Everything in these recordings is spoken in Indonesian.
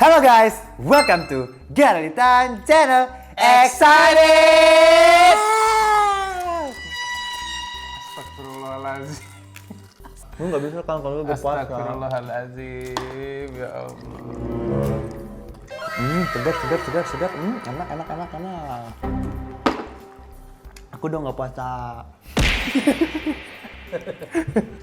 Hello guys, welcome to Garalitan Channel. Excited! Astagfirullahaladzim. Lu nggak bisa kan kalau lu berpuasa. Astagfirullahaladzim, ya Allah. Segar. Enak. Aku udah nggak puasa.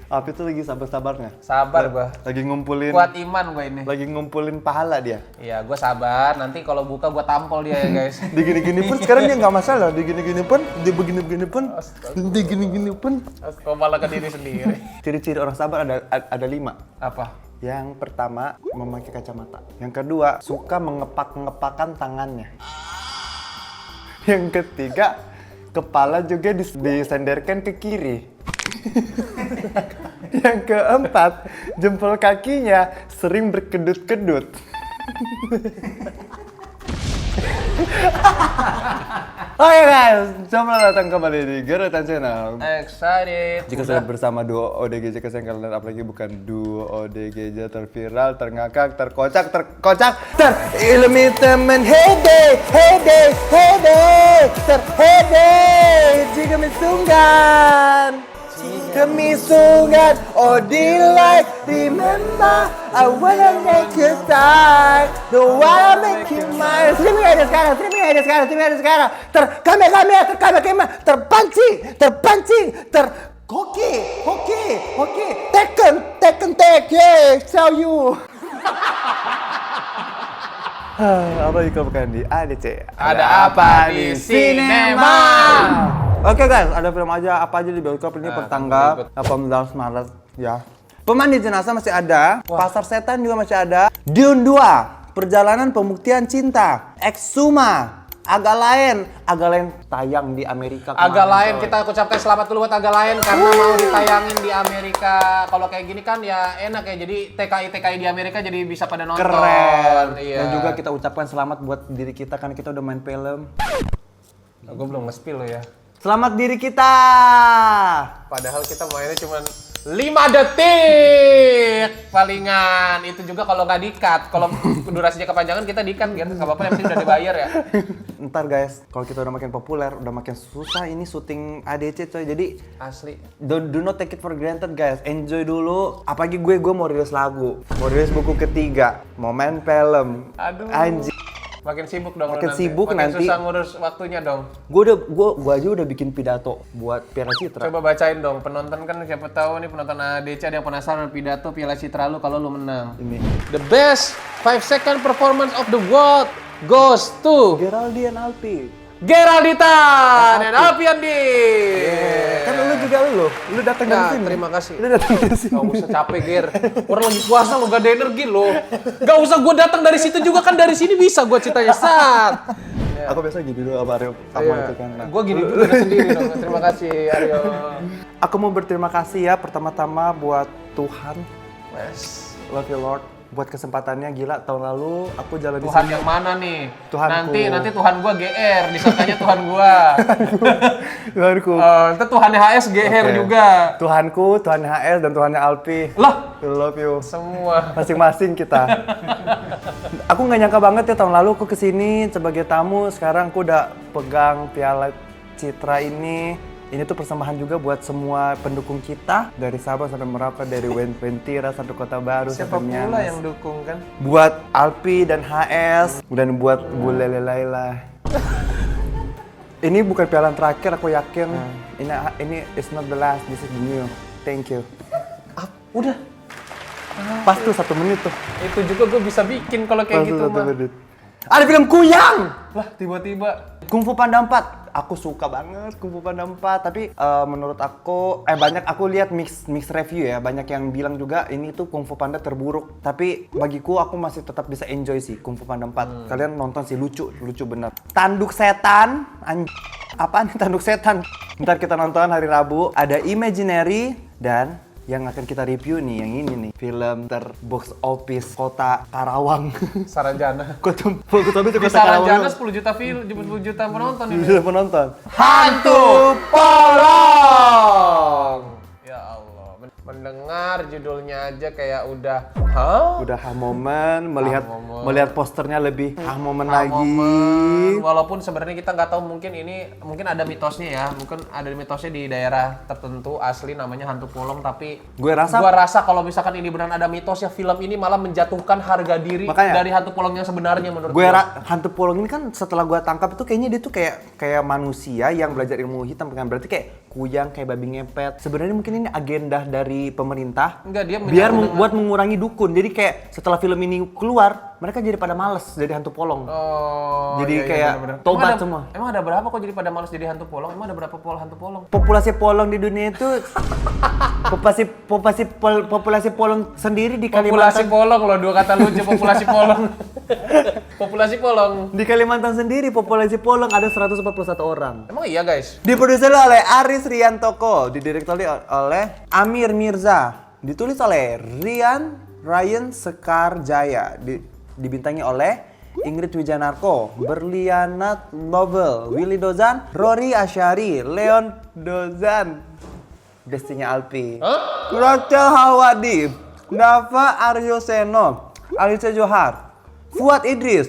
Api tuh lagi sabar-sabarnya. Sabar gua. Lagi ngumpulin. Kuat iman gua ini. Lagi ngumpulin pahala dia. Iya, gua sabar. Nanti kalau buka gua tampol dia ya, guys. Digini-gini pun sekarang dia nggak masalah. Digini-gini pun, digini-gini pun, digini-gini pun. Kau malah ke diri sendiri. Ciri-ciri orang sabar ada 5. Apa? Yang pertama, memakai kacamata. Yang kedua, suka mengepak-ngepakkan tangannya. Yang ketiga, kepala juga disenderkan ke kiri. Yang keempat, jempol kakinya sering berkedut-kedut. Oke guys, selamat datang kembali di Garalitan Channel. Excited. Jika sudah bersama duo ODGJ kesayangan kalian, apalagi bukan duo ODGJ terviral, terngakak, terkocak, terilmi temen hede, jika misungan, oh delight, remember, I wanna make you die, don't wanna make you mine. Streaming aja sekarang, kami, terpancing, hoki, Tekken, yeah, tell you. Apa ikut bukan di ADC? Ada apa di sinema? Oke guys, ada film apa aja di bioskop ini pertanggal 18 Maret ya. Pemandi jenazah masih ada, Pasar Setan juga masih ada, Dune 2, Perjalanan Pembuktian Cinta, Exuma, agak lain tayang di Amerika. Agak lain, kita ucapkan selamat dulu buat agak lain karena mau ditayangin di Amerika. Kalau kayak gini kan ya enak ya, jadi TKI di Amerika jadi bisa pada nonton. Keren. Iya. Dan juga kita ucapkan selamat buat diri kita kan kita udah main film. Gue belum nge-spill lo ya. Selamat diri kita. Padahal kita mainnya cuma 5 detik palingan. Itu juga kalau nggak di-cut. Kalau durasinya kepanjangan kita di-cut biar nggak apa-apa, yang penting udah dibayar ya. Ntar guys, kalau kita udah makin populer, udah makin susah ini syuting ADC coy. Jadi Asli. do not take it for granted guys. Enjoy dulu. Apalagi gue mau rilis lagu, mau rilis buku ketiga, mau main film. Aduh. Anjir. Makin sibuk dong Makin lo sibuk nanti. susah ngurus waktunya dong. Gue aja udah bikin pidato buat Piala Citra. Coba bacain dong, penonton kan siapa tahu nih penonton ADC ada yang penasaran pidato Piala Citra lu kalau lu menang. Ini The best 5-second performance of the world goes to Geraldine Alpi. Geraldita dan Alfiandi. Kan lu juga lu datang dari sini. Terima kasih. Lu datang dari sini. Gak usah capek, Ger. Orang lagi puasa lo gak ada energi lo. Gak usah gue datang dari situ juga kan, dari sini bisa gue ceritanya saat. Aku biasa gini dulu sama Aryo itu kan. Nah. Gue gini dulu sendiri dong. Terima kasih Aryo. Aku mau berterima kasih ya pertama-tama buat Tuhan. Yes. Love you Lord. Buat kesempatannya, gila tahun lalu aku jalan di Tuhan sini. yang mana nih? Tuhanku. Nanti Tuhan gua GR, disangkanya Tuhan gua. Tuhanku. Ntar Tuhannya HS GR juga. Tuhanku, Tuhannya HS dan Tuhannya Alpi. Lah, I love you. semua. Masing-masing kita. Aku nggak nyangka banget ya tahun lalu aku kesini sebagai tamu. Sekarang aku udah pegang Piala Citra ini. Ini tuh persembahan juga buat semua pendukung kita. Dari Sabang sampai Merauke, dari Wentira sampai Kota Baru. Siapa sampai pula Miangas. yang dukung kan? Buat Alpi dan HS. Dan buat Bu Lele Laila. Ini bukan piala terakhir, aku yakin. Ini is not the last, this is the new. Thank you. Udah. Pas tuh 1 menit tuh. Itu juga gue bisa bikin kalau kayak gitu mah. Menit. Ada film Kuyang! Lah, tiba-tiba. Kung Fu Panda 4. Aku suka banget Kung Fu Panda 4. Tapi menurut aku, banyak aku lihat mix review ya. Banyak yang bilang juga ini tuh Kung Fu Panda terburuk. Tapi bagiku aku masih tetap bisa enjoy sih Kung Fu Panda 4. Kalian nonton sih, lucu bener. Tanduk Setan. Apaan nih Tanduk Setan? Ntar kita nonton hari Rabu. Ada Imaginary dan yang akan kita review nih, yang ini nih, film terbox office Kota Karawang. Saranjana. Kota Di Kota Saranjana Karawang. 10 juta penonton ini. Sudah penonton. Hantu Polong. Ya Allah, mendengar judulnya aja kayak udah Hah? Udah momen, melihat posternya lebih momen lagi. Momen. Walaupun sebenarnya kita nggak tahu, mungkin ada mitosnya ya, mungkin ada mitosnya di daerah tertentu asli namanya hantu polong, tapi Gua rasa kalau misalkan ini benar ada mitos ya, film ini malah menjatuhkan harga diri dari hantu polong yang sebenarnya menurut gue. Hantu polong ini kan setelah gue tangkap itu kayaknya dia tuh kayak manusia yang belajar ilmu hitam kan, berarti kayak kuyang, kayak babi ngepet. Sebenarnya mungkin ini agenda dari pemerintah. Enggak, dia biar buat mengurangi dukun. Jadi kayak setelah film ini keluar, mereka jadi pada males jadi hantu polong. Oh. Jadi iya, kayak bener-bener. tobat semua. Emang ada berapa kok jadi pada males jadi hantu polong? Emang ada berapa hantu polong? Populasi polong di dunia itu populasi polong sendiri di Populasi Kalimantan. polong loh, dua kata lucu, populasi polong. Populasi polong. Di Kalimantan sendiri populasi polong ada 141 orang. Emang iya guys? Diproduksi oleh Aris Riantoko, didirektori oleh Amir Mirza, ditulis oleh Ryan Sekarjaya, dibintangi oleh Ingrid Wijanarko, Berliana Nobel, Willy Dozan, Rory Asyari, Leon Dozan, Destinya Alpi, Rachel Hawadi, Nava Aryoseno, Alicia Johar, Fuad Idris,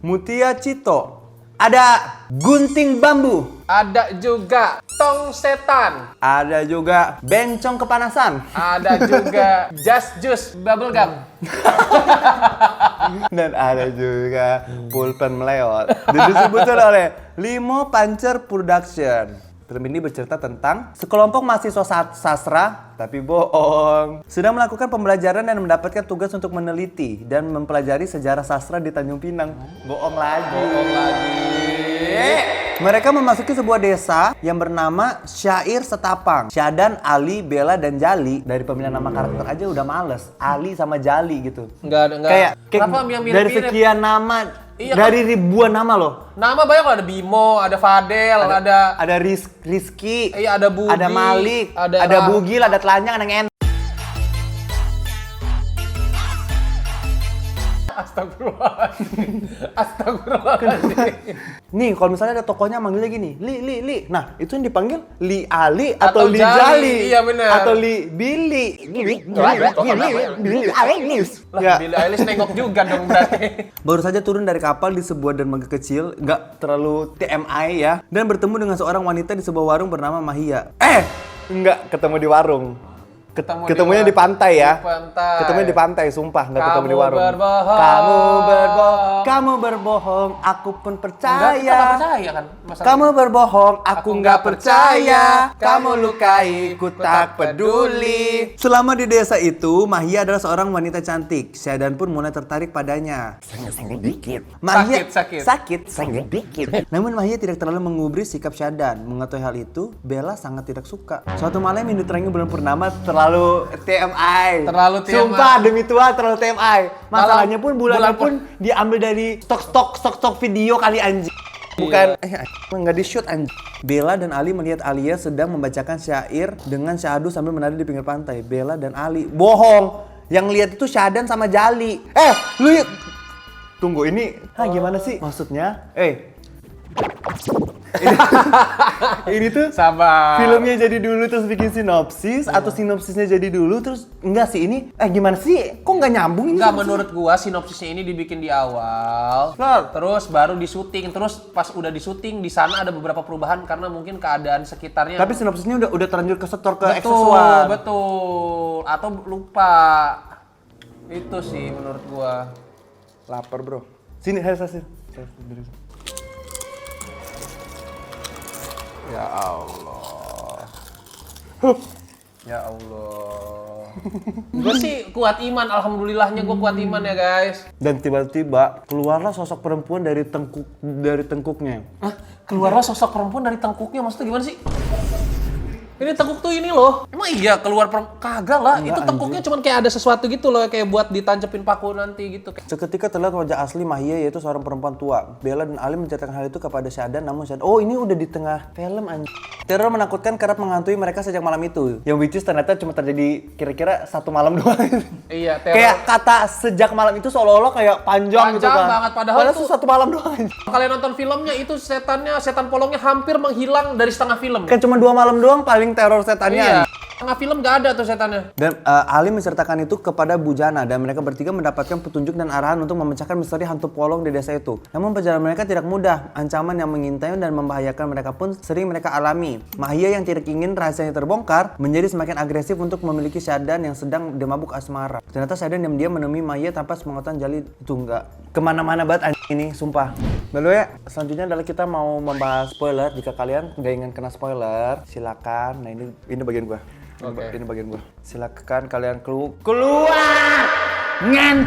Mutia Cito, ada Gunting Bambu, Ada juga Tong Setan, ada juga Bencong Kepanasan, ada juga Just Juice Bubblegum, dan ada juga Pulpen Meleot. Disebutkan oleh Limo Pancer Production. Film ini bercerita tentang sekelompok mahasiswa sastra, tapi bohong, sedang melakukan pembelajaran dan mendapatkan tugas untuk meneliti dan mempelajari sejarah sastra di Tanjung Pinang. Bohong lagi. Mereka memasuki sebuah desa yang bernama Syair Setapang. Syadan, Ali, Bella, dan Jali. Dari pemilihan nama karakter aja udah males. Ali sama Jali gitu. Enggak. Kenapa yang mirip-mirip? Dari sekian nama, Iya, dari ribuan nama loh. Nama banyak loh, ada Bimo, ada Fadel, ada Rizky, iya, ada Budi, ada Malik, ada Bugil, ada Telanjang, ada Ngen. Astagfirullahaladzim. Nih, kalau misalnya ada tokohnya manggilnya gini, Li. Nah, itu yang dipanggil Li Ali atau Li Jali. Iya benar. Atau Li Billy. Billy Eilish. Lah, Billie Eilish nengok juga dong berarti. Baru saja turun dari kapal di sebuah dermaga kecil, nggak terlalu TMI ya, dan bertemu dengan seorang wanita di sebuah warung bernama Mahia. Nggak ketemu di warung. Ketemunya di pantai ya. Ketemunya di pantai, sumpah nggak ketemu di warung. Kamu berbohong, aku pun percaya. Enggak, kita nggak percaya kan? Kamu berbohong, aku nggak percaya. Kamu lukai, ku tak peduli. Selama di desa itu, Mahia adalah seorang wanita cantik. Syadan pun mulai tertarik padanya. Sakit. Namun Mahia tidak terlalu mengubris sikap Syadan. Mengetahui hal itu, Bella sangat tidak suka. Suatu malam yang diterangi bulan purnama terlalu TMI. Sumpah demi Tuhan terlalu TMI. Masalahnya pun bulan pun diambil dari stok video kali anjing. Bukan nggak di shoot anjing. Bella dan Ali melihat Alia sedang membacakan syair dengan syahdu sambil menari di pinggir pantai. Bella dan Ali bohong. Yang lihat itu Syadan sama Jali. Lu tunggu ini. Gimana sih maksudnya? Ini tuh sabar. Filmnya jadi dulu terus bikin sinopsis atau sinopsisnya jadi dulu terus enggak sih ini gimana sih? Kok nggak nyambung ini? Enggak, menurut gua sinopsisnya ini dibikin di awal. Terus baru disuting. Terus pas udah disuting di sana ada beberapa perubahan karena mungkin keadaan sekitarnya. Tapi sinopsisnya udah terlanjur kesetor ke aksesuar. Betul. Atau lupa. Itu sih menurut gua. Lapar, Bro. Sini, hasil. Ya Allah. Ya Allah. Gue sih kuat iman, alhamdulillahnya gue kuat iman ya guys. Dan tiba-tiba keluarlah sosok perempuan dari tengkuknya. Keluarlah sosok perempuan dari tengkuknya, maksudnya gimana sih? Ini tengkuk tuh ini loh. Emang iya keluar kagak lah. Enggak, itu tengkuknya cuman kayak ada sesuatu gitu loh, kayak buat ditancepin paku nanti gitu. Seketika terlihat wajah asli Mahia, yaitu seorang perempuan tua. Bella dan Ali menceritakan hal itu kepada Syadan, namun Syadan, ini udah di tengah film anjing. Teror menakutkan kerap menghantui mereka sejak malam itu. Yang which is ternyata cuma terjadi kira-kira 1 malam doang. Iya, teror. Kayak kata sejak malam itu seolah-olah kayak panjang gitu kan. Panjang banget, padahal itu 1 malam doang. Kalian nonton filmnya itu setan polongnya hampir menghilang dari setengah film. Kan cuma 2 malam doang paling teror setannya. Iya. Tengah film nggak ada tuh setannya. Dan Ali menceritakan itu kepada Bujana dan mereka bertiga mendapatkan petunjuk dan arahan untuk memecahkan misteri hantu polong di desa itu. Namun perjalanan mereka tidak mudah. Ancaman yang mengintai dan membahayakan mereka pun sering mereka alami. Mahia yang tidak ingin rahasianya terbongkar menjadi semakin agresif untuk memiliki Syadan yang sedang demabuk asmara. Ternyata Syadan diam-diam menemui Mahia tanpa sepengetahuan Jali itu enggak. Kemana-mana banget ini, sumpah. Lalu ya, selanjutnya adalah kita mau membahas spoiler. Jika kalian nggak ingin kena spoiler, silakan. Nah ini bagian gua. Oke. Ini bagian gua. Silakan kalian keluar. Ngen.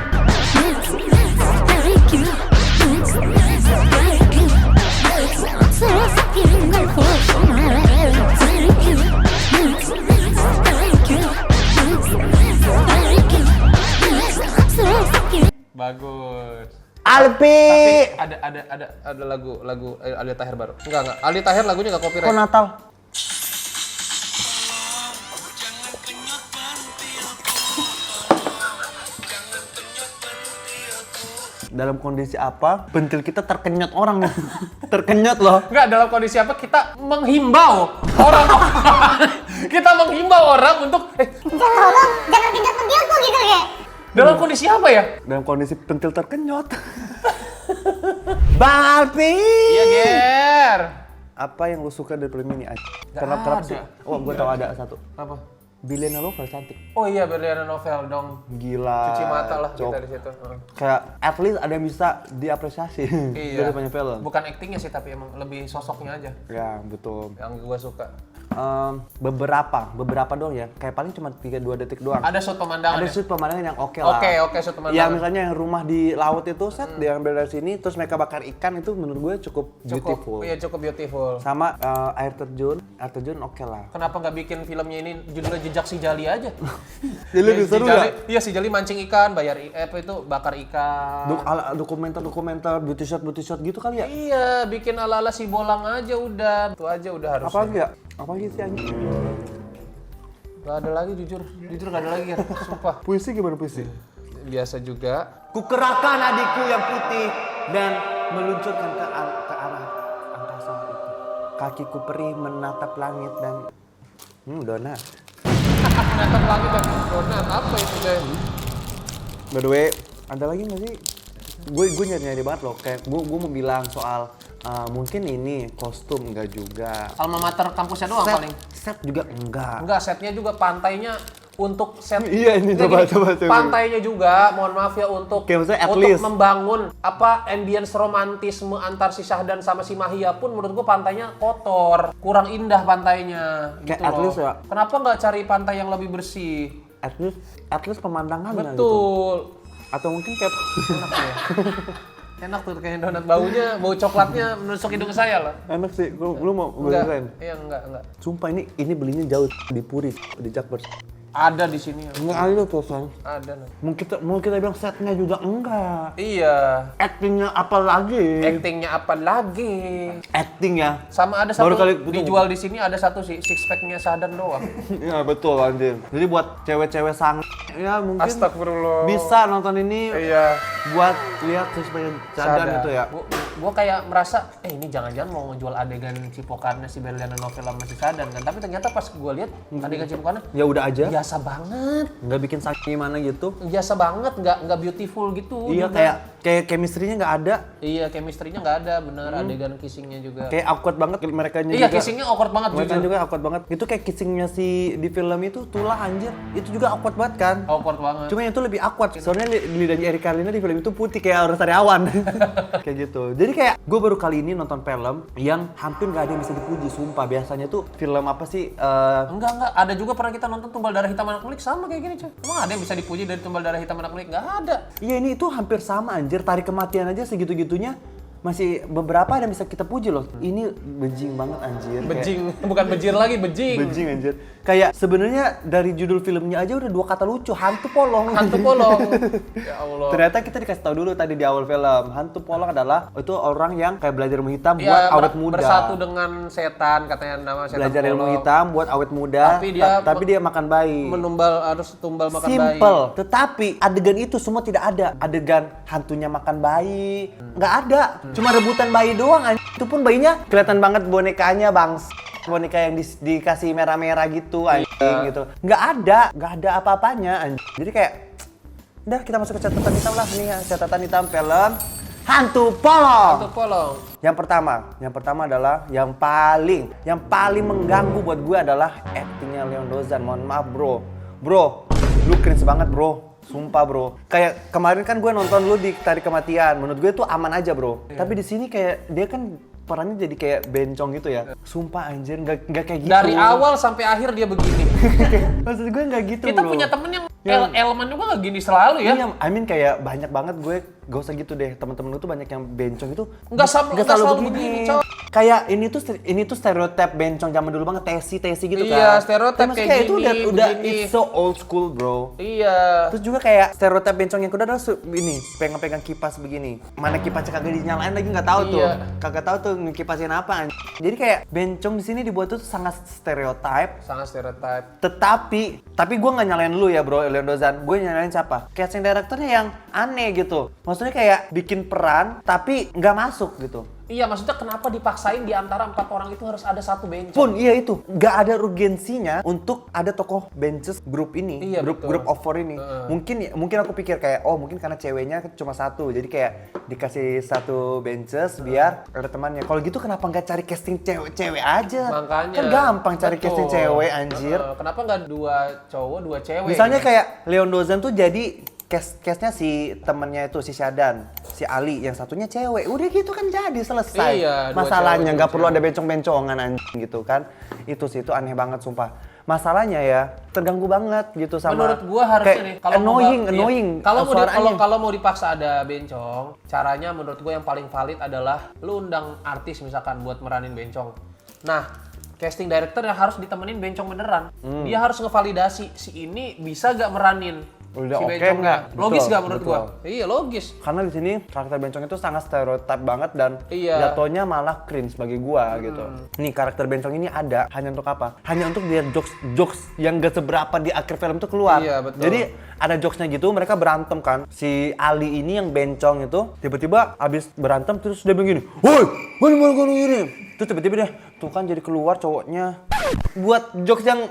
Bagus. Alpi. Tapi ada lagu Aldi Taher baru. Enggak. Aldi Taher lagunya nggak copyright. Kok Natal? Dalam kondisi apa pentil kita terkenyot orang nih? Terkenyot loh. Enggak, dalam kondisi apa kita menghimbau orang-orang. Kita menghimbau orang untuk Tolong jangan kenyot pentilku gitu kayak. dalam kondisi apa ya? Dalam kondisi pentil terkenyot. Bang Alpi. Iya, Ger. Apa yang lu suka dari film ini? Nggak Kenapa ada. sih? Oh, gue tau ada satu. Apa? Bilena Lover cantik. Oh iya, Berliana Novel dong. Gila. Cuci mata lah Cok. kita di situ. Kayak at least ada yang bisa diapresiasi Iya. dari banyak film. Bukan aktingnya sih, tapi emang lebih sosoknya aja Ya, betul. yang gua suka. Beberapa doang ya. Kayak paling cuma 3-2 detik doang. Ada shot pemandangan. Ada ya? shoot pemandangan yang oke lah. Oke, shot pemandangan. Ya misalnya yang rumah di laut itu set diambil dari sini terus mereka bakar ikan itu menurut gue cukup beautiful. Iya, cukup beautiful. Sama air terjun oke lah. Kenapa nggak bikin filmnya ini judulnya Jejak si Jali aja? Jadi lebih Si seru Jali- nggak? Iya, si Jali mancing ikan, bayar apa itu bakar ikan. Dokumenter beauty shot gitu kali ya? Iya, bikin ala-ala si Bolang aja udah. Itu aja udah harusnya. Apa lagi ya? Apa lagi sih anjing? Gak ada lagi jujur gak ada lagi ya. Sumpah. Puisi gimana puisi? Biasa juga. Kukerahkan adikku yang putih dan meluncurkan ke arah angkasa itu. Kakiku perih menatap langit dan Dona. Natap langit dan donat apa itu deh? By the way, ada lagi nggak sih? Gue nyari banget loh. Kayak gue mau bilang soal mungkin ini kostum enggak juga. Alma mater kampusnya doang paling. Set juga enggak. Enggak, setnya juga pantainya untuk set. Iya, ini Nggak, coba. Pantainya juga, mohon maaf ya untuk Kayak maksudnya at untuk least. membangun apa ambience romantisme antar si Syahdan sama si Mahia pun menurut gua pantainya kotor, kurang indah pantainya. Kayak gitu at loh. least ya. Kenapa nggak cari pantai yang lebih bersih? At least pemandangannya gitu. Betul. Atau mungkin kayak Enak ya. Enak tuh kayak donat, bau coklatnya menusuk hidung saya loh. enak sih. Lu mau gue Enggak. keren. Iya, enggak. Sumpah ini belinya jauh di Puri, di Jakbar. Ada di sini. Enggak ada tuh, San. Ada. Nah. Mau kita bilang setnya juga enggak. Iya. Actingnya apa lagi? Actingnya apa lagi? Acting ya. Sama ada Baru satu kali- dijual di sini ada satu sih six pack-nya Syahdan doang. Ya betul anjir. Jadi buat cewek-cewek sang ya mungkin Astagfirullah. bisa nonton ini Iya. buat lihat sesuai Syahdan itu ya. Gua kayak merasa ini jangan-jangan mau ngejual adegan cipokannya si Berliana Novel sama si Syahdan kan. Tapi ternyata pas gua lihat adegan cipokannya Ya udah aja. biasa banget. Nggak bikin sakit gimana gitu. Biasa banget, nggak beautiful gitu. Iya juga. kayak chemistry-nya nggak ada. Iya, chemistry-nya nggak ada, bener. Adegan kissing-nya juga. Kayak awkward banget mereka Iya, juga. kissing-nya awkward banget Mereka jujur. juga awkward banget. Itu kayak kissingnya si di film itu Tulah anjir. Itu juga awkward banget kan. Awkward banget. Cuma yang itu lebih awkward. Soalnya lidahnya Eric Carlina di film itu putih kayak orang sariawan. Kayak gitu. Jadi kayak gue baru kali ini nonton film yang hampir nggak ada yang bisa dipuji. Sumpah biasanya tuh film apa sih? Enggak. Ada juga pernah kita nonton Tumbal Darah Hitam Anak Kulik sama kayak gini, coy. Emang ada yang bisa dipuji dari Tumbal Darah Hitam Anak Kulik? Nggak ada. Iya ini itu hampir sama anjir. Tarik kematian aja segitu-gitunya. Masih beberapa ada yang bisa kita puji loh. Ini bejing banget anjir. Kayak- Bejing, bukan bejir lagi, bejing. Bejing anjir. Kayak sebenarnya dari judul filmnya aja udah 2 kata lucu, hantu polong. Hantu polong. Ya Allah. Ternyata kita dikasih tahu dulu tadi di awal film, hantu polong adalah itu orang yang kayak belajar ilmu hitam buat Ya, awet muda. bersatu dengan setan, katanya nama setan Belajar ilmu polong. hitam buat awet muda, tapi dia makan bayi. Harus tumbal makan bayi. Simple. Tetapi adegan itu semua tidak ada. Adegan hantunya makan bayi, nggak ada. Cuma rebutan bayi doang. Itu pun bayinya kelihatan banget bonekanya, Bang. boneka yang dikasih merah-merah gitu anjing gitu. Nggak ada apa-apanya anjing. Jadi kayak udah kita masuk ke catatan hitam lah nih ya. Catatan hitam film Hantu Polong. Hantu Polong. Yang pertama adalah yang paling mengganggu buat gue adalah actingnya Leon Dozan. Mohon maaf bro, lu cringe banget bro. Sumpah bro, kayak kemarin kan gue nonton lu di Tarik Kematian, menurut gue tuh aman aja bro. Tapi di sini kayak dia kan perannya jadi kayak bencong gitu ya. Sumpah anjir, nggak kayak gitu. Dari awal sampai akhir dia begini. Maksud gue nggak gitu Kita bro. punya temen yang elemen juga nggak gini selalu ya. Iya, I mean kayak banyak banget gue gak usah gitu deh. Temen-temen lu tuh banyak yang bencong itu Nggak selalu begini, coy. Kayak ini tuh stereotip bencong zaman dulu banget, tesi gitu kan. Iya, stereotip Tapi maksudnya kayak itu gini, udah begini. it's so old school bro. Iya. Terus juga kayak stereotip bencong yang kedua adalah ini pegang kipas begini. Mana kipasnya kagak dinyalain lagi nggak tahu tuh. Iya. Kagak tahu tuh ngekipasin apa. Jadi kayak bencong di sini dibuat tuh sangat stereotip. Sangat stereotip. Tapi gue nggak nyalain lu ya bro, Leon Dozan. Gue nyalain siapa? Casting directornya yang aneh gitu. Maksudnya kayak bikin peran tapi nggak masuk gitu. Iya, maksudnya kenapa dipaksain di antara 4 orang itu harus ada satu bencong? Pun iya itu, nggak ada urgensinya untuk ada tokoh benches grup ini, Iya, grup betul. of four ini. Mungkin aku pikir kayak mungkin karena ceweknya cuma satu, jadi kayak dikasih satu benches biar ada temannya. Kalau gitu kenapa nggak cari casting cewek aja? Makanya. Kan gampang cari Betul. casting cewek anjir. Kenapa nggak 2 cowok, 2 cewek? Misalnya gitu? kayak Leon Dozan tuh jadi case-nya si temennya itu si Syadan, si Ali, yang satunya cewek. Udah gitu kan jadi selesai. Iya, 2 masalahnya cewek, nggak 2 perlu ada cewek. bencong-bencongan anjing gitu kan. Itu aneh banget sumpah. Masalahnya ya terganggu banget gitu sama menurut gua harusnya kayak nih annoying kalau mau dipaksa ada bencong, caranya menurut gua yang paling valid adalah lu undang artis misalkan buat meranin bencong. Nah, casting director yang harus ditemenin bencong beneran. Dia harus ngevalidasi si ini bisa gak meranin Udah si oke bencongnya. nggak? Logis Betul, gak menurut betul. gua? Iya, logis. Karena di sini karakter bencong itu sangat stereotip banget dan Iya. jatuhnya malah cringe bagi gua gitu. Nih karakter bencong ini ada hanya untuk apa? Hanya untuk biar jokes yang gak seberapa di akhir film itu keluar. Iya, betul. Jadi ada jokesnya gitu, mereka berantem kan. Si Ali ini yang bencong itu tiba-tiba abis berantem terus dia begini, woi, mana gua ini? Terus tiba-tiba dia tuh kan jadi keluar cowoknya buat jokes yang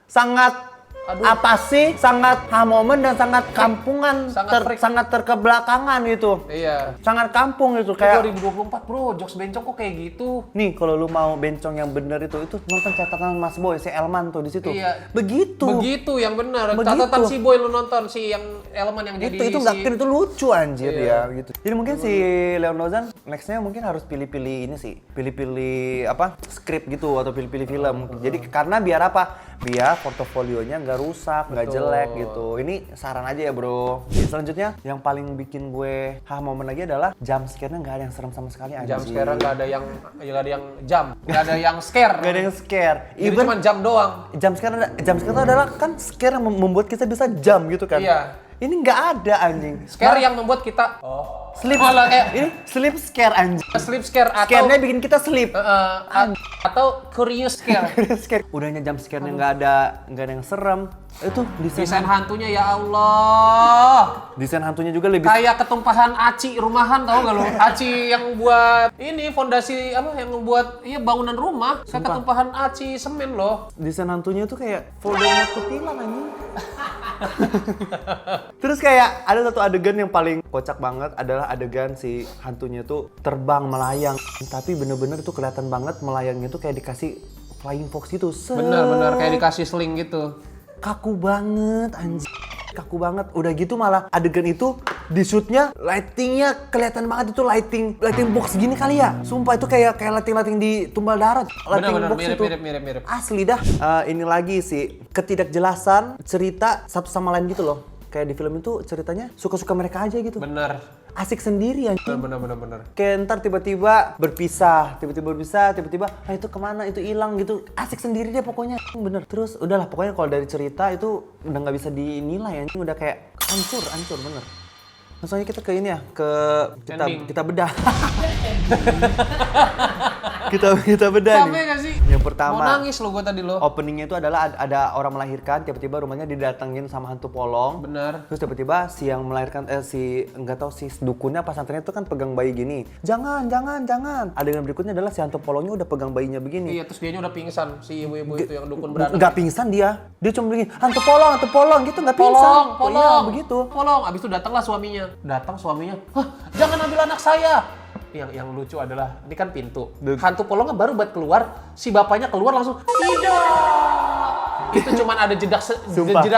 sangat apa sih, sangat momen dan sangat kampungan, Sangat freak. sangat terkebelakangan gitu. Iya. Sangat kampung gitu kayak 2024 bro, jokes bencong kok kayak gitu. nih kalau lu mau bencong yang bener itu nonton catatan Mas Boy si Elman tuh di situ. Iya. Begitu yang benar. Begitu. Catatan si Boy lu nonton si yang elemen yang jadi itu nggak itu lucu anjir Iya. ya gitu. Jadi mungkin si Leon Dozan nextnya mungkin harus pilih-pilih ini sih, pilih-pilih apa skrip gitu atau pilih-pilih film. Jadi karena biar apa? Biar portofolionya nggak rusak, nggak jelek gitu. Ini saran aja ya bro. Selanjutnya yang paling bikin gue momen lagi adalah jump scare-nya nggak ada yang serem sama sekali anjir. jam scare nggak ada yang jam, nggak ada yang scare. Nggak ada yang scare. Jadi cuma jam doang. Jump scare itu adalah kan scare yang membuat kita bisa jump gitu kan. Iya. Ini nggak ada anjing. Scare yang membuat kita Sleep. Malah kayak- Ini sleep scare anjing. sleep scare atau Scare-nya bikin kita sleep. atau curious scare. Scare. Udahnya jump scare-nya nggak ada yang serem. Itu Desain hantunya ya Allah. desain hantunya juga lebih Kayak ketumpahan aci rumahan, tau gak lo? Aci yang buat ini fondasi apa yang membuat bangunan rumah. Kayak ketumpahan aci semen loh. desain hantunya tuh kayak Voldemort kutilang anjing. Terus kayak ada satu adegan yang paling kocak banget adalah adegan si hantunya tuh terbang melayang, tapi bener-bener tuh kelihatan banget melayangnya tuh kayak dikasih flying fox gitu. Bener kayak dikasih sling gitu. Kaku banget anjing. Kaku banget. Udah gitu malah adegan itu di shootnya lightingnya kelihatan banget itu lighting box gini kali ya. Sumpah itu kayak lighting di tumbal darat. Lighting Bener box itu. mirip. Asli dah. Ini lagi sih ketidakjelasan cerita satu sama lain gitu loh. Kayak di film itu ceritanya suka-suka mereka aja gitu. Bener. Asik sendiri anjing. Bener. Kayak ntar tiba-tiba berpisah, tiba-tiba itu kemana, itu hilang gitu. Asik sendiri deh pokoknya, bener. Terus udahlah pokoknya kalau dari cerita itu udah nggak bisa dinilai anjing, udah kayak hancur bener. Langsung aja kita ke ini ya, Ending. kita bedah. Kita bedah Sampai nih. nggak sih? Yang Mau pertama, nangis lo gue tadi lo. openingnya itu adalah ada orang melahirkan, tiba-tiba rumahnya didatengin sama hantu polong. Bener. Terus tiba-tiba si yang melahirkan nggak tahu si dukunnya pas santrinya itu kan pegang bayi gini. Jangan. Adegan berikutnya adalah si hantu polongnya udah pegang bayinya begini. Iya, terus dianya udah pingsan si ibu-ibu itu yang dukun beranak. Nggak pingsan dia. Dia cuma begini, hantu polong gitu nggak pingsan. Polong, Iya, begitu. Polong. Abis itu datanglah suaminya. Hah, jangan ambil anak saya. Yang lucu adalah ini kan pintu. Hantu polongnya baru buat keluar, si bapaknya keluar langsung tidak. Itu cuman ada jeda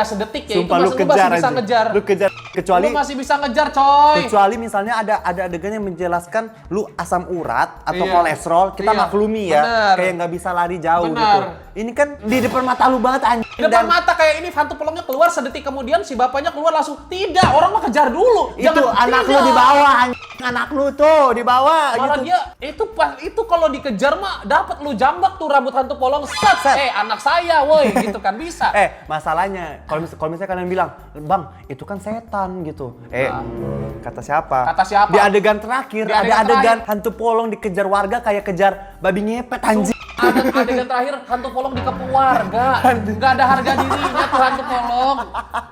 sedetik ya. Sumpah, Itu masih bisa anjing. ngejar. Lu kejar. Lu masih bisa ngejar, coy. Kecuali misalnya ada adegan yang menjelaskan lu asam urat atau Iya. kolesterol, kita Iya. maklumi ya. Bener. Kayak nggak bisa lari jauh Bener. gitu. Ini kan di depan mata lu banget anjing. Di depan mata kayak ini hantu polongnya keluar sedetik kemudian si bapaknya keluar langsung tidak. Orang mah kejar dulu. Itu anak lu tidak. di bawah anjing. Anak lu tuh di bawah Malah gitu. dia itu kalau dikejar mah dapat lu jambak tuh rambut hantu polong set. Set. Anak saya woi gitu kan bisa. Masalahnya kalau misalnya kalian bilang, "Bang, itu kan setan" gitu. Kata siapa? Kata siapa? Di adegan terakhir Di ada adegan adegan hantu polong dikejar warga kayak kejar babi ngepet anjing. Adegan terakhir hantu polong dikepung warga. Nggak ada harga dirinya tuh hantu polong.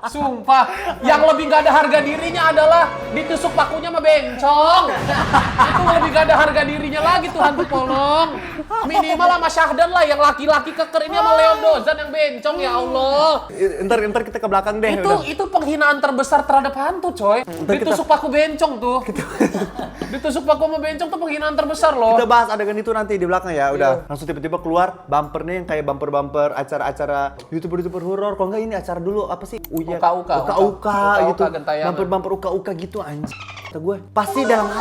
Sumpah. Yang lebih nggak ada harga dirinya adalah ditusuk pakunya sama bencong. Itu lebih nggak ada harga dirinya lagi tuh hantu polong. Minimal sama Syahdan lah yang laki-laki keker ini sama Leon Dozan yang bencong ya Allah. Ntar kita ke belakang deh. udah. Itu penghinaan terbesar terhadap hantu, coy. Ditusuk paku bencong tuh. Ditusuk paku sama bencong tuh penghinaan terbesar loh. Kita bahas adegan itu nanti di belakang ya. Udah Iya. langsung tiba-tiba keluar bumpernya yang kayak bumper acara-acara YouTuber horor. Kalau enggak ini acara dulu apa sih? Uka-uka gitu. gentayangan. Bumper uka-uka gitu anjing. Kata gue pasti dalam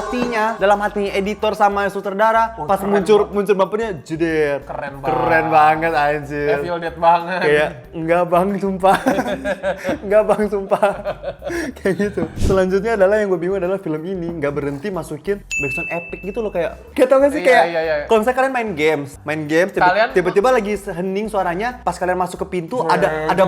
hatinya editor sama sutradara pas muncul bumpernya jeder. Keren banget anjir. Evil Dead banget. Kayak enggak bang sumpah. Enggak bang sumpah. Kayak gitu. Selanjutnya adalah yang gue bingung adalah film ini nggak berhenti masukin backsound epic gitu loh kayak tau gak sih Iya, kayak iya. kalau misalnya kalian main games Kalian- tiba-tiba lagi hening suaranya pas kalian masuk ke pintu ada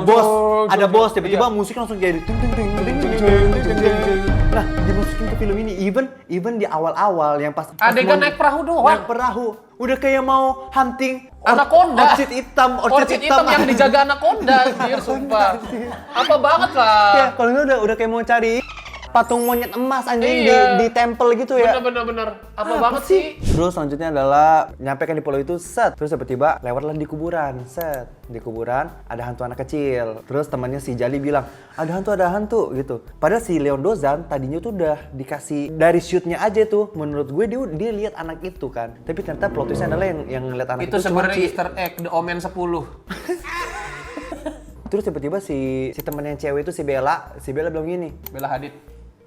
bos tiba-tiba Iya. musik langsung jadi ting ting ting ting ting ting ting ting ting. Nah dimasukin ke film ini even di awal-awal yang pas Adegan mau- naik perahu doang. naik perahu udah kayak mau hunting Anaconda. orchid hitam Orchid hitam yang dijaga anaconda, anjir, sumpah. Apa banget lah. Ya, kalau ini udah kayak mau cari patung monyet emas anjing Iya. di temple gitu ya. Bener. Apa banget sih? Terus selanjutnya adalah nyampe kan di pulau itu set. Terus tiba-tiba lewatlah di kuburan set. Di kuburan ada hantu anak kecil. Terus temannya si Jali bilang ada hantu gitu. Padahal si Leon Dozan tadinya tuh udah dikasih dari shootnya aja tuh. Menurut gue dia lihat anak itu kan. Tapi ternyata plot twistnya adalah yang ngeliat anak Itu itu sebenarnya cuma Easter egg The Omen 10. Terus tiba-tiba si temannya cewek itu si Bella bilang gini. Bella Hadid.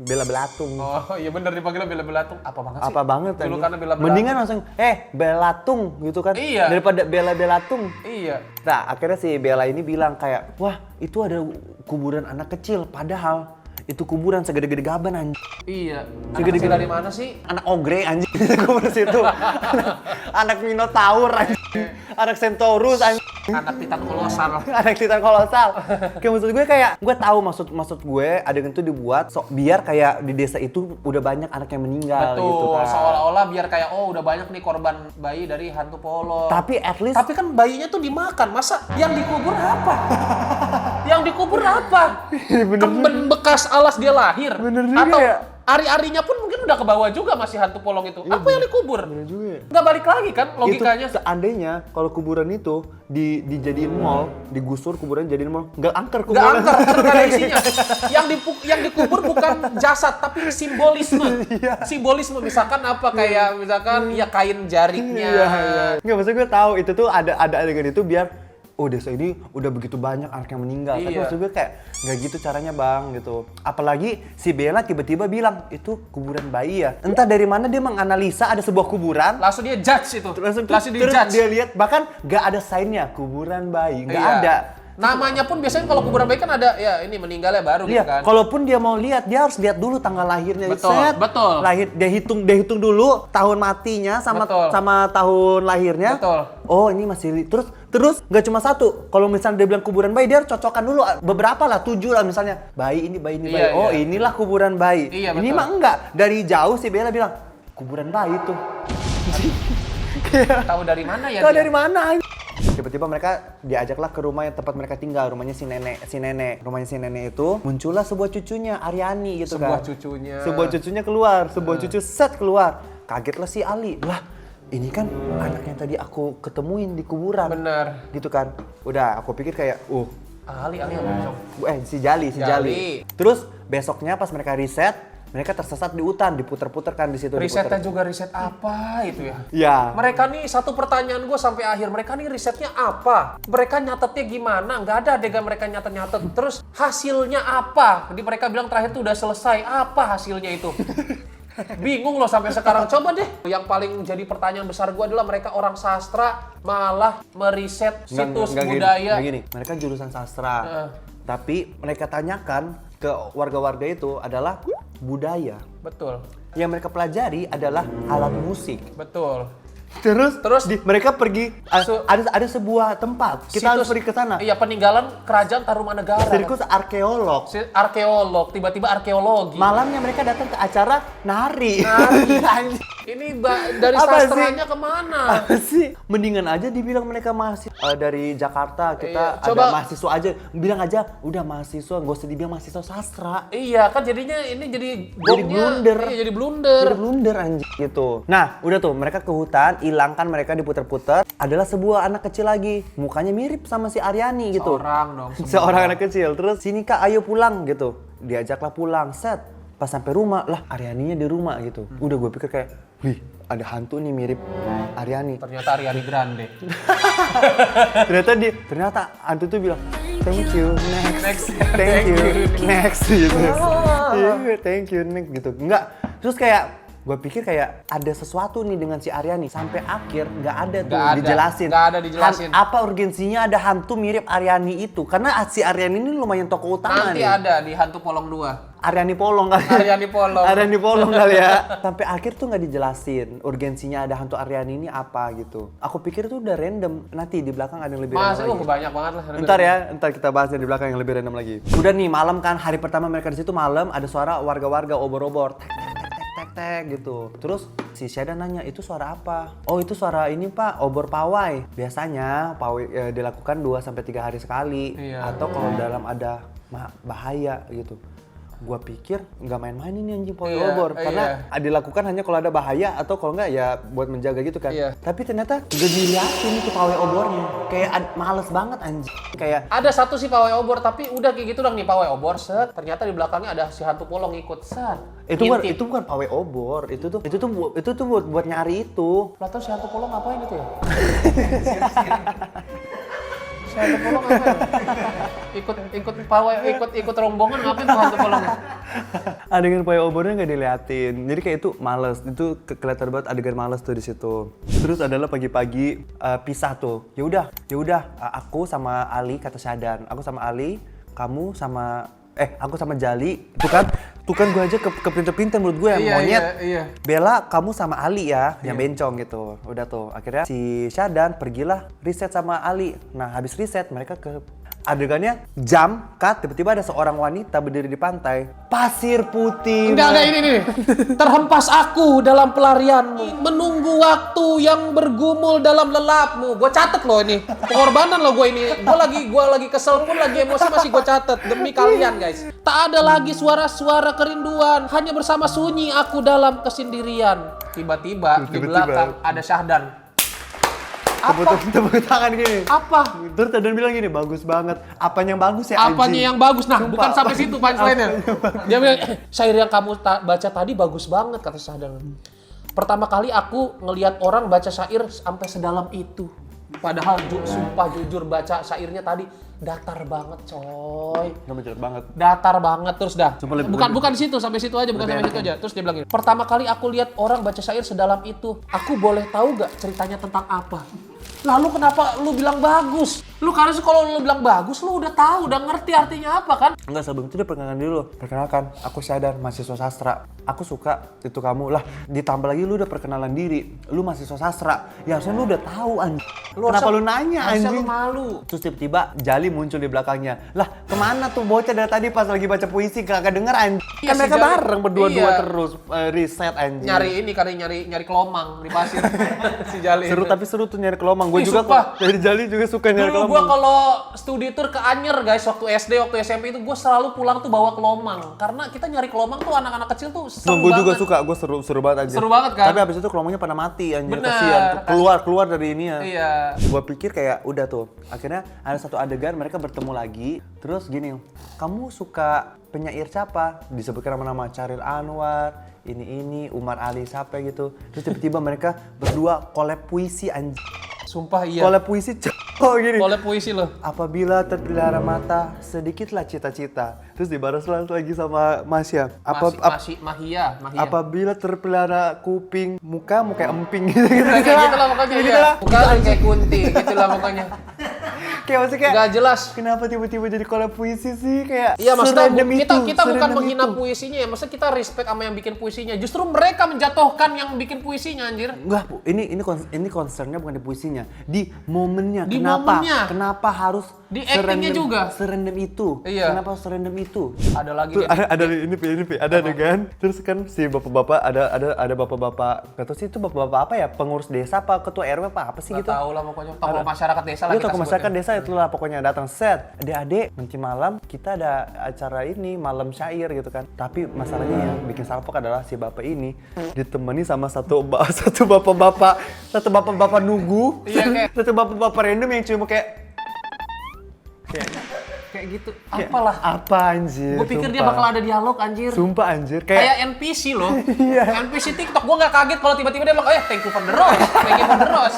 Bella Belatung. Oh iya bener dipanggilnya Bella Belatung. Apa banget sih? Apa banget Dulu anjing. karena Bella Belatung. Mendingan langsung Belatung gitu kan. Iya. Daripada Belatung. Iya. Nah, akhirnya si Bella ini bilang kayak, "Wah, itu ada kuburan anak kecil." Padahal itu kuburan segede-gede gaban anjing. Iya. Anak Segede-gede. kecil dari mana sih? Anak ogre anjing kuburan situ. Anak Minotaur anjing. Anak Centaurus anjing. Anak Titan kolosal. Anak Titan kolosal. Kayak maksud gue gue tahu maksud gue adegan itu dibuat biar kayak di desa itu udah banyak anak yang meninggal Betul. gitu kan. Seolah-olah biar kayak udah banyak nih korban bayi dari hantu polong. Tapi at least Tapi kan bayinya tuh dimakan. Masa yang dikubur apa? Yang dikubur apa? Kemben bekas alas dia lahir. Bener juga Atau ya. ari-arinya pun mungkin udah ke bawah juga masih hantu polong itu. Apa yang dikubur? Bener juga ya. Nggak balik lagi kan logikanya. Itu seandainya kalau kuburan itu dijadiin mall, digusur kuburan jadiin mall, nggak angker Nggak kuburan. angker, nggak ada isinya. Yang dikubur bukan jasad, tapi simbolisme. Iya. Simbolisme misalkan apa kayak misalkan ya kain jariknya. Iya. Nggak, maksud gue tahu itu tuh ada adegan itu biar desa ini udah begitu banyak anak yang meninggal. Tapi Iya. maksud gue kayak nggak gitu caranya bang gitu. Apalagi si Bella tiba-tiba bilang itu kuburan bayi ya. Entah dari mana dia menganalisa ada sebuah kuburan. Langsung dia judge itu. Langsung di terus judge. dia lihat bahkan nggak ada sign-nya kuburan bayi, nggak Iya. ada. Namanya pun biasanya kalau kuburan bayi kan ada ya ini meninggalnya baru gitu Iya, kan. kalaupun dia mau lihat, dia harus lihat dulu tanggal lahirnya. Betul, Set. betul. Lahir, dia hitung dulu tahun matinya sama Betul. sama tahun lahirnya. Betul. Oh, ini masih terus nggak cuma satu. Kalau misalnya dia bilang kuburan bayi, dia harus cocokkan dulu beberapa lah, 7 lah misalnya. Bayi ini bayi. Iya, Oh, iya. inilah kuburan bayi. Iya, Ini betul. mah enggak. Dari jauh si Bella bilang, kuburan bayi tuh. Tahu dari mana ya? Tahu dia? dari mana? Tiba-tiba mereka diajaklah ke rumah yang tempat mereka tinggal, rumahnya si nenek. Rumahnya si nenek itu muncullah sebuah cucunya, Aryani gitu Sebuah kan. cucunya. Sebuah cucunya keluar, sebuah cucu set keluar. Kagetlah si Ali. Lah, ini kan anak yang tadi aku ketemuin di kuburan. Bener. Gitu kan. Udah, aku pikir kayak, Ali yang bencong. si Jali. Jali. Terus besoknya pas mereka riset, mereka tersesat di hutan, diputer-puter kan di situ. Risetnya juga riset apa itu ya? Ya. Mereka nih satu pertanyaan gue sampai akhir, mereka nih risetnya apa? Mereka nyatetnya gimana? Nggak ada adegan mereka nyatet-nyatet. Terus hasilnya apa? Di mereka bilang terakhir tuh udah selesai. Apa hasilnya itu? Bingung loh sampai sekarang. Coba deh. Yang paling jadi pertanyaan besar gue adalah mereka orang sastra malah meriset situs budaya. Nggak gini. Mereka jurusan sastra. Tapi mereka tanyakan ke warga-warga itu adalah budaya. Betul. Yang mereka pelajari adalah alat musik. Betul. Terus mereka pergi Su- ada sebuah tempat. Kita harus pergi ke sana. Iya, peninggalan kerajaan Tarumanegara. Sirkus arkeolog. Arkeolog, tiba-tiba arkeologi. Malamnya mereka datang ke acara nari. Ini dari Apa sastranya sih? kemana? Apa sih? Mendingan aja dibilang mereka mahasiswa dari Jakarta. Kita Iya, coba- ada mahasiswa aja. Bilang aja, udah mahasiswa, gak usah dibilang mahasiswa sastra. Iya, kan jadinya ini jadi Jadi blunder. Iya, jadi blunder. Jadi blunder anjing gitu. Nah, udah tuh mereka ke hutan, hilangkan mereka diputer-puter. Adalah sebuah anak kecil lagi, mukanya mirip sama si Aryani gitu. Orang dong. Seorang anak kecil. Terus sini Kak, ayo pulang gitu. Diajaklah pulang. Set. Pas sampai rumah, lah Aryaninya di rumah gitu. Udah gue pikir kayak, wih, ada hantu nih mirip Aryani. Ternyata Ariana Grande. ternyata hantu tuh bilang, thank you next, thank you next gitu. Iya, thank you next gitu. Enggak. Terus kayak gue pikir kayak ada sesuatu nih dengan si Aryani sampai akhir nggak ada tuh Nggak ada. dijelasin. Nggak ada dijelasin. Apa urgensinya ada hantu mirip Aryani itu? Karena si Aryani ini lumayan tokoh utama Nanti nih. ada di Hantu Polong 2. Aryani Polong kali. Aryani Polong. Aryani Polong kali ya. Sampai akhir tuh nggak dijelasin urgensinya ada hantu Aryani ini apa gitu. Aku pikir tuh udah random. Nanti di belakang ada yang lebih Masa random lagi. banyak banget lah. Ntar kita bahas yang di belakang yang lebih random lagi. Udah nih malam kan, hari pertama mereka di situ malam, ada suara warga-warga obor-obor. Tek gitu. Terus si Syadan nanya, itu suara apa? Oh, itu suara ini Pak, obor pawai. Biasanya pawai dilakukan 2-3 hari sekali. Iya. Atau kalau dalam ada bahaya gitu. Gua pikir nggak main-main ini anjing pawai obor. Karena dilakukan hanya kalau ada bahaya atau kalau nggak ya buat menjaga gitu kan. Iya. Tapi ternyata gak diliatin itu pawai obornya. Kayak males banget anjing. Kayak Ada satu sih pawai obor, tapi udah kayak gitu dong nih pawai obor, set. Ternyata di belakangnya ada si Hantu Polong ikut, set. itu bukan pawai obor, itu tuh buat nyari itu. Lah terus si Hantu Polong ngapain itu ya? Si Hantu Polong ngapain? Ikut pawai, ikut rombongan ngapain tuh Hantu Polong? Adegan pawai obornya nggak diliatin, jadi kayak itu males, itu kelihatan banget adegan males tuh di situ. Terus adalah pagi-pagi pisah tuh. Ya udah, aku sama Ali kata Syadan, aku sama Ali, kamu sama aku sama Jali, tuh kan gue aja kepinter-pinter menurut gue yang monyet. Iya. Bella, kamu sama Ali ya, yang bencong gitu. Udah tuh, akhirnya si Syadan pergilah riset sama Ali. Nah, habis riset mereka ke adegannya jam cut, tiba-tiba ada seorang wanita berdiri di pantai, pasir putih. Enggak ada ini. Terhempas aku dalam pelarianmu, menunggu waktu yang bergumul dalam lelapmu. Gue catet loh ini, pengorbanan loh gue ini. Gue lagi kesel pun, lagi emosi masih gue catet demi kalian guys. Tak ada lagi suara-suara kerinduan, hanya bersama sunyi aku dalam kesendirian. Tiba-tiba di belakang ada Syahdan. Tepuk tangan gini. Apa? Terus Syadan bilang gini, bagus banget. Apanya yang bagus ya Apanya anjing? yang bagus? Nah, Sumpah. bukan sampai situ punchline-nya. Dia bilang, syair yang kamu baca tadi bagus banget, kata Syahdan. Pertama kali aku ngelihat orang baca syair sampai sedalam itu. Padahal sumpah jujur baca syairnya tadi datar banget, coy. Jelek banget. Datar banget terus dah. Sumpah, Bukan di situ, sampai situ aja, sampai situ aja. Terus dia bilang gini, pertama kali aku lihat orang baca syair sedalam itu. Aku boleh tahu gak ceritanya tentang apa? Lalu kenapa lu bilang bagus? Lu karena kalau lu bilang bagus, lu udah tahu, udah ngerti artinya apa kan? Enggak, sebelum itu dia perkenalkan dulu. Perkenalkan, aku Syahdan, mahasiswa sastra. Aku suka itu kamu. Lah, ditambah lagi lu udah perkenalan diri. Lu mahasiswa sastra. Ya harusnya lu udah tahu anjing. Kenapa lu nanya harusnya anjing? lu malu. Terus tiba-tiba Jali muncul di belakangnya. Lah, kemana tuh bocah dari tadi pas lagi baca puisi kagak denger anjing? Iya, Kan si mereka Jali- bareng berdua-dua iya. terus riset anjing. Nyari kelomang di pasir. Si Jali. Seru, tapi seru tuh nyari kelomang. Gue Ih, juga sumpah. kok dari Jali juga suka nyari Dulu kelomang. gua kalau studi tour ke Anyer guys, waktu SD, waktu SMP itu gue selalu pulang tuh bawa kelomang. Karena kita nyari kelomang tuh anak-anak kecil tuh seru Gue juga banget. suka, gue seru banget anjir. Seru banget kan? Tapi abis itu kelomangnya pada mati anjir, Bener. kasihan. Keluar dari ini ya. Iya. Gue pikir kayak udah tuh. Akhirnya ada satu adegan mereka bertemu lagi. Terus gini, kamu suka penyair siapa? Disebutkan nama-nama Chairil Anwar, ini Umar Ali siapa gitu. Terus tiba-tiba mereka berdua collab puisi anjir. Sumpah iya. Collab puisi oh gini. Collab puisi loh. Apabila terpelihara mata, sedikitlah cita-cita. Terus dibalas lagi sama Masya. Mahia. Apabila terpelihara kuping, muka emping gitu. Kayak gitu lah pokoknya. Gitu Iya. lah. Bukan kayak kunti, gitu lah pokoknya. Kayak maksudnya kayak Gak jelas. kenapa tiba-tiba jadi collab puisi sih kayak Iya maksudnya serandom kita itu, bukan serandom menghina itu. puisinya ya, maksudnya kita respect sama yang bikin puisinya. Justru mereka menjatuhkan yang bikin puisinya anjir. Enggak, Bu. Ini concernnya bukan di puisinya, di momennya. Di kenapa? momennya. Kenapa harus Di actingnya juga. serandom itu? Iya. Kenapa harus serandom itu? Ada lagi Tuh, nih. ada ini ada adegan. Terus kan si bapak-bapak ada bapak-bapak, kata sih itu bapak-bapak apa ya? Pengurus desa apa ketua RW apa sih Nggak gitu? tahu lah pokoknya tokoh masyarakat desa lah Iya, kita tokoh masyarakat sebutnya. desa itulah pokoknya datang set. Adik-adik, nanti malam kita ada acara ini, malam syair gitu kan. Tapi masalahnya yang bikin salpok adalah si bapak ini ditemani sama satu bapak-bapak nunggu. Iya, kayak- Satu bapak-bapak random yang cuma kayak Kayak gitu. Apalah. apa anjir? Gue pikir dia sumpah. bakal ada dialog anjir. Sumpah anjir Kayak NPC loh. Iya. NPC TikTok. Gue gak kaget kalau tiba-tiba dia bilang, thank you for the rose. Thank you for the rose.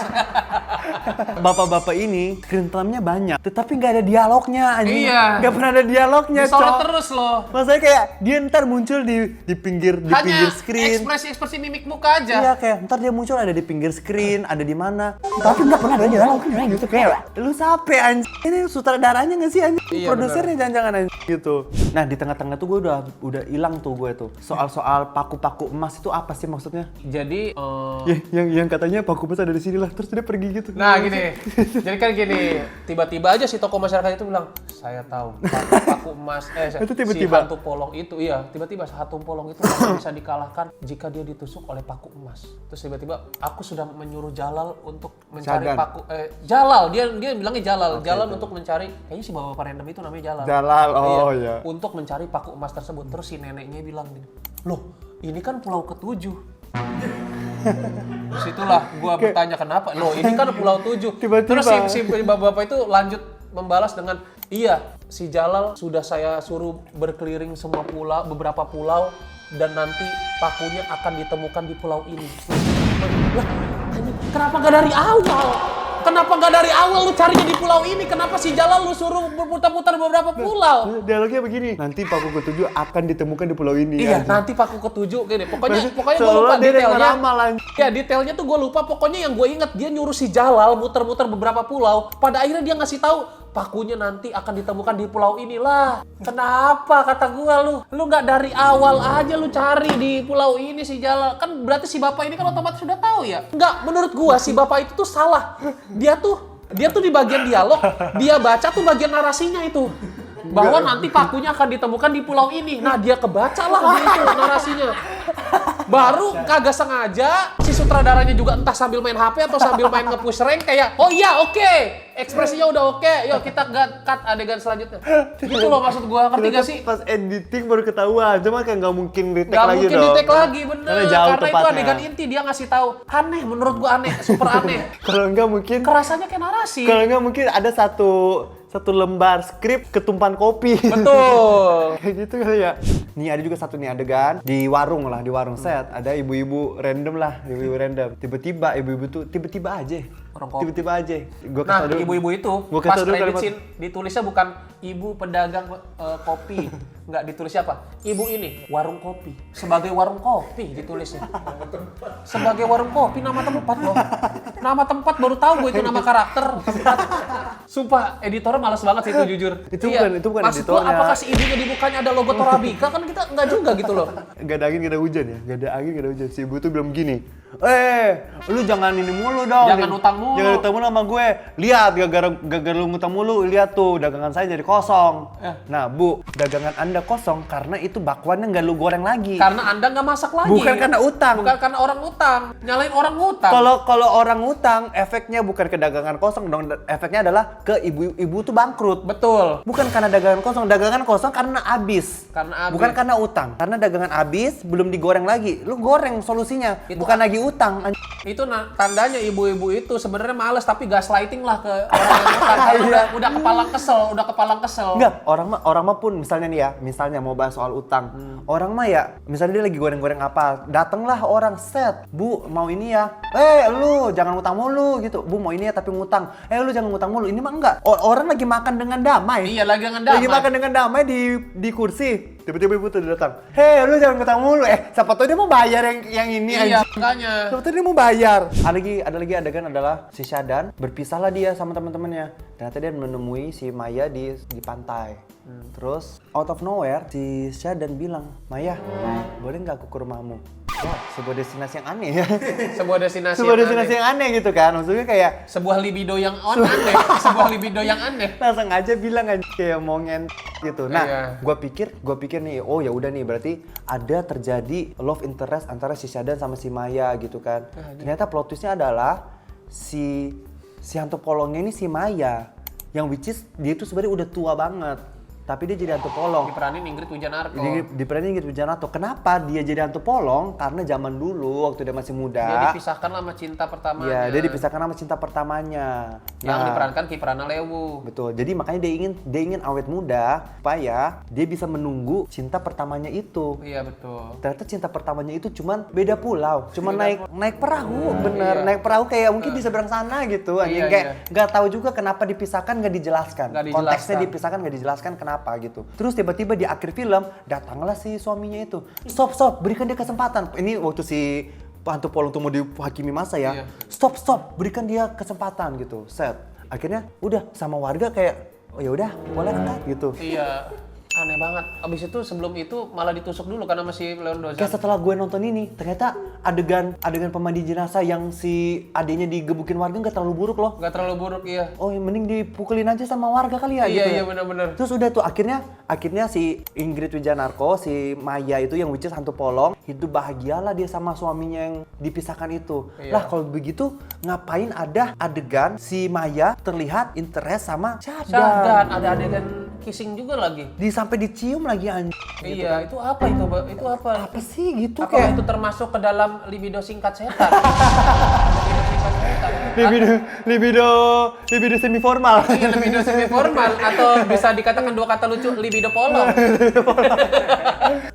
bapak-bapak ini screen time-nya banyak, tetapi nggak ada dialognya anjing. Iya. Nggak pernah ada dialognya, Disorot Cok. terus loh. Maksudnya kayak dia ntar muncul di pinggir Hanya screen. ekspresi mimik muka aja. Iya, kayak ntar dia muncul ada di pinggir screen, ada di mana. Tapi nggak pernah ada dialognya gitu kayak. Lu siapa anjing? Ini sutradaranya nggak sih anjing? Iya, Produsernya jangan-jangan anjing gitu. Nah, di tengah-tengah tuh gue udah hilang tuh gue tuh. Soal-soal paku-paku emas itu apa sih maksudnya? Jadi, Yang katanya paku emas ada di sini lah, terus dia pergi gitu. nah gini. Jadi kan gini, tiba-tiba aja si tokoh masyarakat itu bilang, saya tahu paku emas, Itu si tiba-tiba. hantu polong itu, iya tiba-tiba hantu polong itu hanya bisa dikalahkan jika dia ditusuk oleh paku emas. Terus tiba-tiba aku sudah menyuruh Jalal untuk mencari Syahdan. paku, Jalal, dia bilangnya Jalal untuk mencari, kayaknya si bapak random itu namanya Jalal. Jalal, oh iya. Untuk mencari paku emas tersebut. Terus si neneknya bilang gini, loh ini kan pulau ketujuh. Terus itulah gua bertanya kenapa? Loh ini kan pulau 7. Tiba-tiba. Terus si bapak-bapak itu lanjut membalas dengan, iya si Jalal sudah saya suruh berkeliling semua pulau, beberapa pulau, dan nanti pakunya akan ditemukan di pulau ini. Lah, anjing, kenapa gak dari awal? Kenapa gak dari awal lu carinya di pulau ini? Kenapa si Jalal lu suruh berputar-putar beberapa pulau? Dialognya begini, nanti paku ketujuh akan ditemukan di pulau ini. Iya, anjing. nanti paku ketujuh gini. Pokoknya gue Seolah lupa dia yang detailnya. ngeramal, anjing. Ya, detailnya tuh gue lupa. Pokoknya yang gue inget dia nyuruh si Jalal muter-muter beberapa pulau. Pada akhirnya dia ngasih tahu pakunya nanti akan ditemukan di pulau inilah. Kenapa kata gue lu nggak dari awal aja lu cari di pulau ini si Jalal? Kan berarti si bapak ini kan otomatis sudah tahu ya. Nggak, menurut gue si bapak itu tuh salah. Dia tuh di bagian dialog, dia baca tuh bagian narasinya itu. Bahwa nanti pakunya akan ditemukan di pulau ini. Nah, dia kebaca lah dia itu narasinya. Baru kagak sengaja si sutradaranya juga entah sambil main HP atau sambil main nge-push rank kayak, oh iya oke, ekspresinya udah oke, yuk kita cut adegan selanjutnya. Gitu loh maksud gua, ngerti gak sih? Pas editing baru ketahuan, cuma kan nggak mungkin di-tag Gak lagi mungkin dong. di-take lagi, bener. Karena jauh Karena itu tepatnya. adegan inti, dia ngasih tahu. Aneh, menurut gua aneh, super aneh. Kalau nggak mungkin, Kerasanya kayak narasi. kalau nggak mungkin ada satu lembar skrip ketumpahan kopi. Betul. Kayak gitu kali ya. Nih ada juga satu nih adegan di warung set. Ada ibu-ibu random lah, ibu-ibu random. Tiba-tiba ibu-ibu tuh tiba-tiba aja. Warung kopi. Tiba-tiba aja. Gua Nah, kasih dulu. ibu-ibu itu Gua pas kasih dulu credit kalimat. scene ditulisnya bukan ibu pedagang kopi. Nggak ditulis apa? Ibu ini warung kopi. Sebagai warung kopi ditulisnya. Sebagai warung kopi nama tempat loh. Nama tempat baru tahu gue itu nama karakter. Sumpah, editornya males banget sih itu jujur. Itu bukan Maksud gua, editornya. apakah si ibunya di mukanya ada logo Torabika? Kan kita nggak juga gitu loh. Gak ada angin, gak ada hujan ya. Gak ada angin, gak ada hujan. Si ibu tuh bilang gini, lu jangan ini mulu dong. Jangan utang mulu. Jangan utang mulu sama gue. Lihat, gara-gara lu ngutang mulu, lihat tuh dagangan saya jadi kosong. Nah, Bu, dagangan Anda kosong karena itu bakwannya nggak lu goreng lagi. Karena Anda nggak masak lagi. Bukan karena utang. Bukan karena orang utang. Nyalain orang utang. Kalau orang utang, efeknya bukan ke dagangan kosong dong. Efeknya adalah ke ibu tuh bangkrut. Betul. Bukan karena dagangan kosong karena habis. Karena habis. Bukan karena utang. Karena dagangan habis belum digoreng lagi. Lu goreng solusinya, bukan lagi utang. Itu tandanya ibu-ibu itu sebenarnya males tapi gaslighting lah ke orang yang utang. Karena udah kepalang kesel. Enggak, orang mah pun misalnya nih ya, misalnya mau bahas soal utang. Orang mah ya, misalnya dia lagi goreng-goreng apa, datanglah orang set, Bu mau ini ya, lu jangan utang mulu gitu, Bu mau ini ya tapi ngutang, lu jangan ngutang mulu. Ini mah enggak, orang lagi makan dengan damai. Iya, lagi dengan damai. Lagi makan dengan damai di kursi, tiba-tiba ibu tuh datang, lu jangan ngutang mulu, siapa tahu dia mau bayar yang ini Iya, anjing. makanya. Siapa tahu dia mau bayar. Ada lagi adegan adalah si Syadan berpisahlah dia sama teman-temannya. Ternyata dia menemui si Maya di pantai. Terus out of nowhere si Syadan bilang, Maya, boleh nggak aku ke rumahmu? Wah, sebuah destinasi yang aneh ya. Sebuah destinasi yang aneh gitu kan. Maksudnya kayak sebuah libido yang aneh. Sebuah libido yang aneh. langsung aja bilang aja kayak mau gitu. Nah, Iya. gua pikir nih, oh ya udah nih berarti ada terjadi love interest antara si Syadan sama si Maya gitu kan. Ternyata plot twistnya adalah si hantu polongnya ini si Maya, yang which is dia itu sebenarnya udah tua banget. Tapi dia jadi hantu polong. Diperanin Ingrid Wijanarko. Diperanin Ingrid Wijanarko. Kenapa dia jadi hantu polong? Karena zaman dulu waktu dia masih muda. Dia dipisahkan sama cinta pertamanya. Iya, dia dipisahkan sama cinta pertamanya. Yang diperankan Kiprana Lewu. Betul. Jadi makanya dia ingin awet muda supaya dia bisa menunggu cinta pertamanya itu. Iya, betul. Ternyata cinta pertamanya itu cuman beda pulau, cuman naik perahu, Iya. bener, naik perahu kayak mungkin di seberang sana gitu, Iya, anjing kayak nggak tahu juga kenapa dipisahkan, nggak dijelaskan. Nggak dijelaskan. Konteksnya dipisahkan nggak dijelaskan kenapa gitu. Terus tiba-tiba di akhir film datanglah si suaminya itu, stop, berikan dia kesempatan. Ini waktu si hantu polong tuh mau dihakimi masa ya, Iya. stop, berikan dia kesempatan gitu, set. Akhirnya udah sama warga kayak, oh ya udah boleh angkat gitu. Iya. Aneh banget. Abis itu sebelum itu malah ditusuk dulu kan sama si Leon Dozan. Kayak setelah gue nonton ini, ternyata adegan pemandi jenazah yang si adiknya digebukin warga nggak terlalu buruk loh. Nggak terlalu buruk, iya. Oh, mending dipukulin aja sama warga kali ya. Iya, gitu iya, ya. benar-benar. Terus udah tuh akhirnya si Ingrid Wijanarko, si Maya itu yang which is hantu polong, hidup bahagialah dia sama suaminya yang dipisahkan itu. Iya. Lah kalau begitu ngapain ada adegan si Maya terlihat interest sama Dan ada adegan kissing juga lagi. sampai dicium lagi anjing. Iya, itu apa itu, Mbak? Itu apa? Apa sih gitu Apakah kayak itu termasuk ke dalam libido singkat setan? Libido singkat setan. libido semi formal. Iya, libido semi formal atau bisa dikatakan dua kata lucu, libido polong.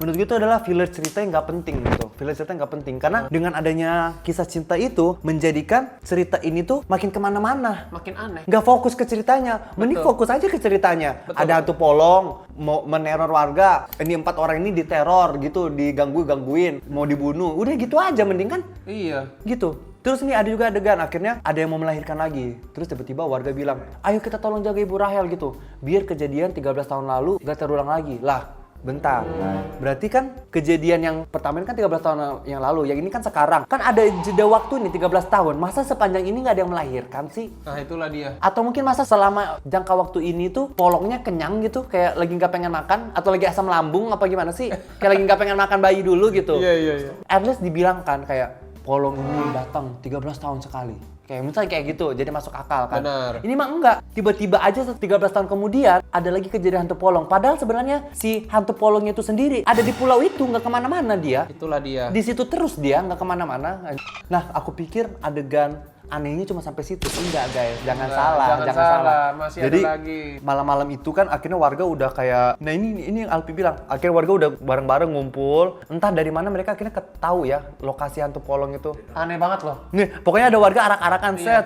Menurut gue itu adalah filler cerita yang nggak penting gitu. Filler cerita yang nggak penting karena dengan adanya kisah cinta itu menjadikan cerita ini tuh makin kemana-mana. Makin aneh. Nggak fokus ke ceritanya, mending Betul. fokus aja ke ceritanya. Betul, Ada hantu polong mau meneror warga, ini 4 orang ini diteror gitu, gangguin, mau dibunuh, udah gitu aja mending kan Iya. gitu. Terus nih ada juga adegan akhirnya ada yang mau melahirkan lagi. Terus tiba-tiba warga bilang, ayo kita tolong jaga Ibu Rahel gitu, biar kejadian 13 tahun lalu nggak terulang lagi. Lah, bentar. Berarti kan kejadian yang pertama ini kan 13 tahun yang lalu, yang ini kan sekarang. Kan ada jeda waktu nih 13 tahun. Masa sepanjang ini nggak ada yang melahirkan sih? Nah, itulah dia. Atau mungkin masa selama jangka waktu ini tuh polongnya kenyang gitu, kayak lagi nggak pengen makan, atau lagi asam lambung apa gimana sih? Kayak lagi nggak pengen makan bayi dulu gitu. Iya. At least dibilang kan kayak polong ini datang 13 tahun sekali. Kayak misalnya kayak gitu, jadi masuk akal kan. Benar. Ini mah enggak. Tiba-tiba aja 13 tahun kemudian ada lagi kejadian hantu polong. Padahal sebenarnya si hantu polongnya itu sendiri ada di pulau itu, nggak kemana-mana dia. Itulah dia. Di situ terus dia, nggak kemana-mana. Nah, aku pikir adegan anehnya cuma sampai situ. Enggak guys, jangan salah. Masih Jadi ada lagi. malam-malam itu kan akhirnya warga udah kayak, nah ini yang Alpi bilang, akhirnya warga udah bareng-bareng ngumpul, entah dari mana mereka akhirnya tahu ya lokasi hantu polong itu. Aneh banget loh. Nih, pokoknya ada warga arak-arakan, Iya.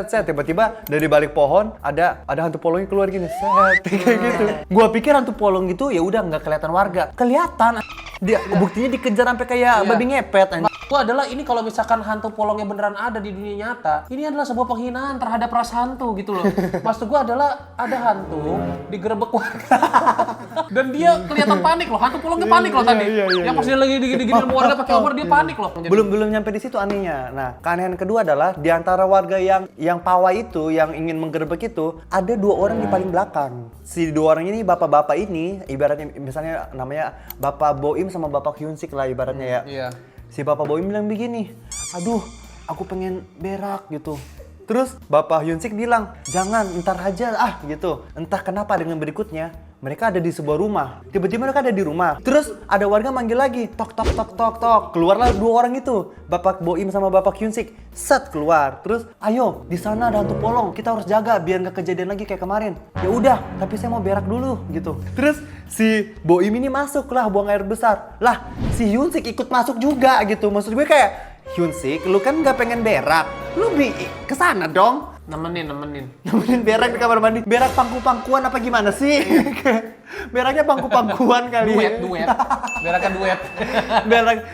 set, tiba-tiba dari balik pohon ada hantu polongnya keluar gini, set, kayak gitu. Gua pikir hantu polong itu ya udah nggak kelihatan warga, kelihatan. Dia buktinya dikejar sampai kayak Iya. babi ngepet. Itu adalah ini kalau misalkan hantu polongnya beneran ada di dunia nyata, ini adalah sebuah penghinaan terhadap ras hantu gitu loh. Maksud gua adalah ada hantu digerebek warga dan dia kelihatan panik loh, hantu polongnya panik loh tadi. Yang pas dia lagi digini sama warga pakai obor dia panik loh. Belum nyampe di situ anehnya. Nah, keanehan kedua adalah di antara warga yang pawai itu, yang ingin menggerebek itu, ada 2 orang di paling belakang. Si 2 orang ini bapak-bapak ini, ibaratnya misalnya namanya Bapak Boim sama Bapak Hyunsik lah ibaratnya ya. Iya. Si Bapak Boim bilang begini, aduh aku pengen berak gitu. Terus Bapak Hyunsik bilang, jangan, ntar aja gitu. Entah kenapa dengan berikutnya, mereka ada di sebuah rumah. Tiba-tiba mereka ada di rumah. Terus ada warga manggil lagi, tok tok tok tok tok. Keluarlah 2 orang itu, Bapak Boim sama Bapak Hyunsik. Set keluar. Terus, ayo di sana ada hantu polong. Kita harus jaga biar nggak kejadian lagi kayak kemarin. Ya udah, tapi saya mau berak dulu gitu. Terus si Boim ini masuk lah buang air besar. Lah, si Hyunsik ikut masuk juga gitu. Maksud gue kayak, Hyunsik, lu kan nggak pengen berak, lu kesana dong. Nemenin. Nemenin berak di kamar mandi. Berak pangku-pangkuan apa gimana sih? Beraknya pangku-pangkuan kali. Duet. Beraknya duet.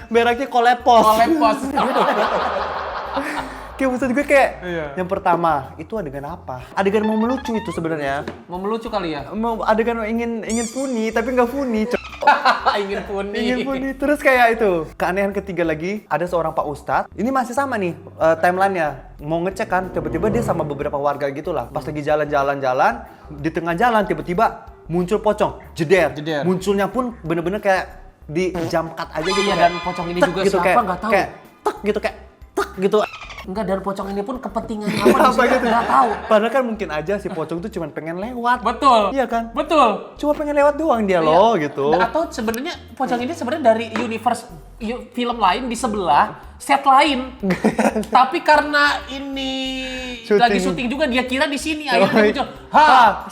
Beraknya kolepos. Kolepos. Kayak maksud gue kayak yang pertama itu adegan apa? Adegan mau melucu itu sebenarnya. Mau melucu kali ya? Mau adegan ingin funny tapi nggak funny. Ingin funny. Ingin funny. Terus kayak itu. Keanehan ketiga lagi, ada seorang Pak Ustadz. Ini masih sama nih timelinenya. Mau ngecek kan, tiba-tiba dia sama beberapa warga gitulah. Pas lagi jalan-jalan, di tengah jalan tiba-tiba muncul pocong, jeder. Munculnya pun bener-bener kayak di jump cut aja gitu. Iya, dan pocong ini juga gitu, siapa nggak tahu. Kayak tek gitu. Enggak, dan pocong ini pun kepentingannya apa di sini nggak tahu. Padahal kan mungkin aja si pocong tuh cuma pengen lewat. Betul. Iya kan? Betul. Cuma pengen lewat doang dia loh gitu. Atau sebenarnya pocong ini sebenarnya dari universe film lain di sebelah, set lain. Tapi karena ini lagi syuting juga dia kira di sini akhirnya muncul.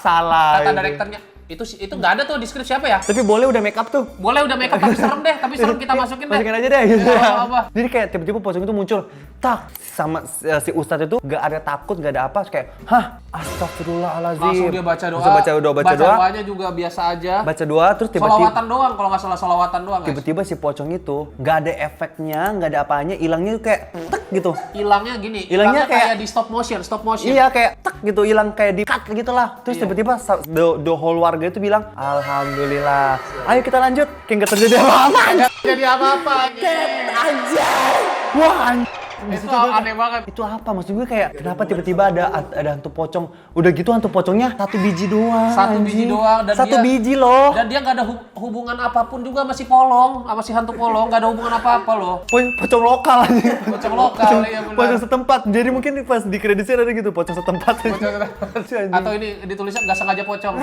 Salah. Kata direkturnya. Itu nggak ada tuh di skrip siapa ya? Tapi boleh udah make up tuh. Boleh udah make up tapi serem deh, tapi serem kita masukin deh. Masukin aja deh gitu. Apa? Jadi kayak tiba-tiba pocong itu muncul. Tak sama si ustadz itu nggak ada takut, nggak ada apa, kayak astagfirullahaladzim. Langsung dia baca doa. Baca doa. Doanya juga biasa aja. Baca doa terus tiba-tiba Solawatan doang kalau nggak salah, solawatan doang guys. tiba-tiba si pocong itu nggak ada efeknya, nggak ada apanya, hilangnya kayak tek gitu. Hilangnya gini. Hilangnya kayak di stop motion. Iya, kayak tek gitu, hilang kayak di cut gitu lah. Terus tiba-tiba the whole warga itu bilang, alhamdulillah. Ayo kita lanjut. Kayak nggak terjadi apa-apa. Jadi apa-apa. Aja. Wah, Itu aneh banget. itu apa? Maksud gue kayak kenapa tiba-tiba ada hantu pocong? Udah gitu hantu pocongnya 1 biji doang. 1 biji doang dan 1 biji loh. Dan dia nggak ada hubungan apapun juga sama si polong, sama si hantu polong, nggak ada hubungan apa-apa loh. Pocong lokal aja. Pocong lokal ya benar. Pocong setempat. Jadi mungkin pas di kreditnya ada gitu, pocong setempat. Atau ini ditulisnya nggak sengaja pocong.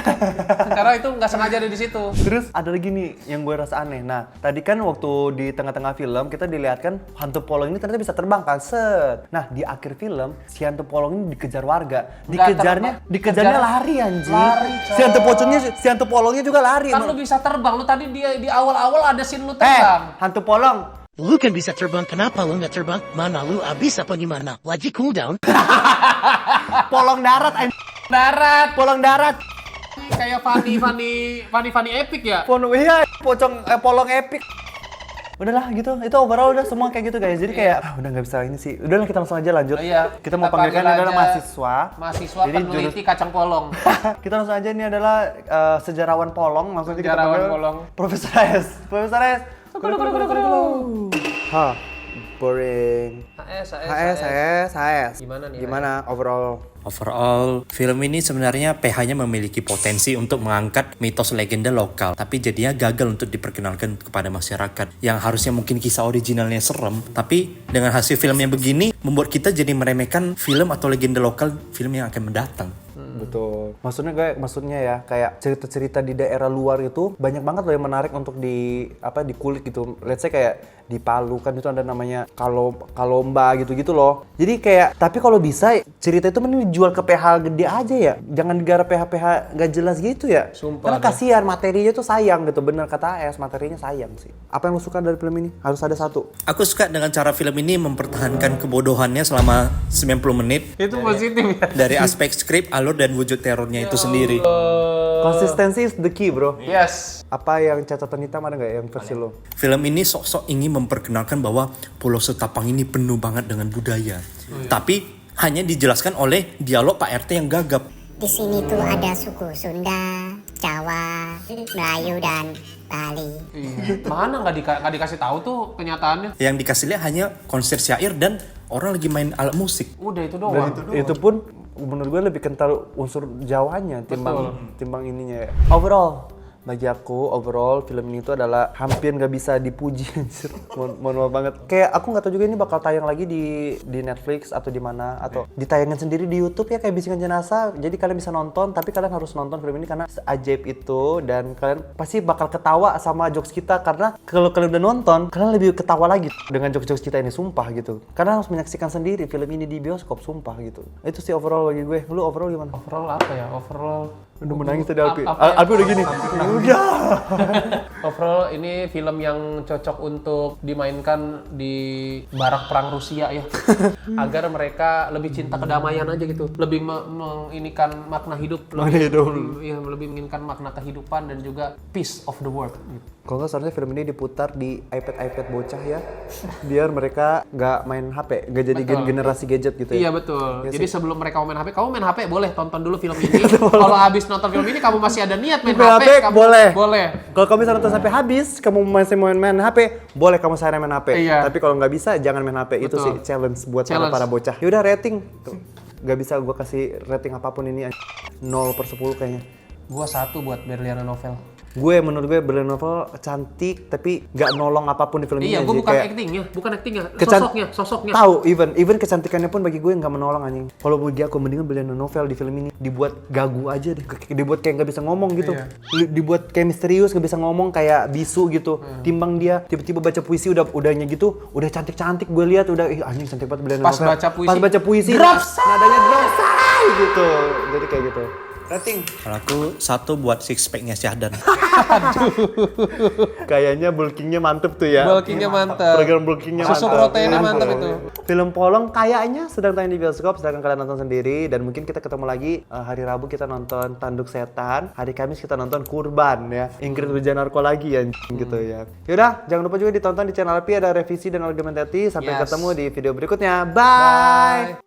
Karena itu nggak sengaja ada di situ. Terus ada lagi nih yang gue rasa aneh. Nah, tadi kan waktu di tengah-tengah film kita dilihatkan hantu polong ini ternyata bisa terbang kan. Set. Nah, di akhir film si hantu polong ini dikejar warga. Dikejarnya lari anjing. Lari, Si hantu polongnya juga lari. Kan lu bisa terbang. Lu tadi di awal-awal ada scene lu terbang. Hantu polong. Lu kan bisa terbang, kenapa lu nggak terbang? Mana lu abis apa gimana? Lagi cooldown? Polong darat anjing. Polong darat. Kayak funny epic ya. Polong epic. Udahlah gitu, itu overall udah semua kayak gitu guys. Jadi kayak udah nggak bisa ini sih. Udahlah kita langsung aja lanjut. Iya. Kita mau panggilkan adalah mahasiswa. Jadi peneliti kacang polong. Kita langsung aja, ini adalah sejarawan polong. Langsung aja kita Sejarawan panggil polong. Profesor S. Boring. HS. Gimana nih? Gimana overall? Overall, film ini sebenarnya PH-nya memiliki potensi untuk mengangkat mitos legenda lokal, tapi jadinya gagal untuk diperkenalkan kepada masyarakat. Yang harusnya mungkin kisah originalnya serem, tapi dengan hasil film yang begini, membuat kita jadi meremehkan film atau legenda lokal film yang akan mendatang. Betul. Maksudnya ya, kayak cerita-cerita di daerah luar itu banyak banget loh yang menarik untuk dikulik gitu. Let's say kayak di Palu kan itu ada namanya Kalomba gitu-gitu loh. Jadi kayak, tapi kalau bisa cerita itu mending dijual ke PH gede aja ya. Jangan digarap PH nggak jelas gitu ya. Sumpah. Karena kasihan, materinya tuh sayang gitu. Bener kata AS, materinya sayang sih. Apa yang lu suka dari film ini? Harus ada satu. Aku suka dengan cara film ini mempertahankan kebodohannya selama 90 menit Itu positif ya. dari aspek skrip, alur, dan wujud terornya itu sendiri. Konsistensi is the key, bro. Yes. Apa yang catatan hitam ada nggak yang versi lo? Film ini sok-sok ingin memperkenalkan bahwa Pulau Setapang ini penuh banget dengan budaya. Tapi hanya dijelaskan oleh dialog Pak RT yang gagap. Di sini tuh ada suku Sunda, Jawa, Melayu, dan Bali. Mana nggak dikasih tahu tuh kenyataannya. Yang dikasih lihat hanya konser syair dan orang lagi main alat musik. Udah itu Dan doang. itu pun menurut gue lebih kental unsur Jawanya timbang ininya ya. Bagi aku overall film ini tuh adalah hampir nggak bisa dipuji. Anjir. Mohon maaf banget. Kayak aku nggak tahu juga ini bakal tayang lagi di Netflix atau di mana atau ditayangin sendiri di YouTube ya kayak Bisikan Jenazah. Jadi kalian bisa nonton tapi kalian harus nonton film ini karena seajaib itu dan kalian pasti bakal ketawa sama jokes kita karena kalau kalian udah nonton kalian lebih ketawa lagi dengan jokes-jokes kita ini sumpah gitu. Karena harus menyaksikan sendiri film ini di bioskop sumpah gitu. Itu sih overall bagi gue. Lu overall gimana? Overall apa ya? Overall Udah menangis tadi Alpi. Apa ya? Alpi udah gini. Udah. overall ini film yang cocok untuk dimainkan di barak perang Rusia ya. Agar mereka lebih cinta kedamaian aja gitu. Lebih menginikan makna hidup. Lebih menginginkan makna kehidupan dan juga peace of the world gitu. Kalau nggak seharusnya film ini diputar di iPad bocah ya, biar mereka nggak main HP, nggak jadi generasi gadget gitu ya. Iya betul. Ya Jadi sih. sebelum mereka mau main HP, kamu main HP boleh tonton dulu film ini. Kalau habis nonton film ini kamu masih ada niat main Main HP, kamu boleh. Boleh. Kalau kamu bisa nonton sampai habis, kamu masih mau main HP, boleh kamu saya main HP. Iya. Tapi kalau nggak bisa, jangan main HP. Itu Betul. sih challenge buat Challenge. para bocah. Yaudah rating. Tuh. Nggak bisa gue kasih rating apapun ini 0/10 kayaknya. Gua 1 buat Berliana Novel. Menurut gue Berliana Novel cantik tapi nggak nolong apapun di film ini. Iya, aja. gua bukan Kayak actingnya, kecan- sosoknya. Tahu even kecantikannya pun bagi gue nggak menolong anjing. Kalau bagi aku mendingan Berliana Novel di film ini dibuat gagu aja deh, dibuat kayak nggak bisa ngomong gitu, Iya. dibuat kayak misterius nggak bisa ngomong kayak bisu gitu. Timbang dia tiba-tiba baca puisi udahnya gitu, udah cantik gue lihat udah anjing cantik banget Berliana Pas Novel. baca puisi, drop nadanya drop gitu, jadi kayak gitu. Rating Kalau aku 1 buat six pack-nya Syahdan. kayaknya bulkingnya mantep tuh ya. Bulkingnya mantap. Program bulkingnya Susu mantap. proteinnya mantap itu. Film Polong kayaknya sedang tayang di bioskop, sedangkan kalian nonton sendiri dan mungkin kita ketemu lagi hari Rabu kita nonton Tanduk Setan, hari Kamis kita nonton Kurban ya. Ingrid Wijanarko lagi ya gitu ya. Yaudah, jangan lupa juga ditonton di channel Alpi ada revisi dan argumentatif. Sampai Yes. ketemu di video berikutnya. Bye.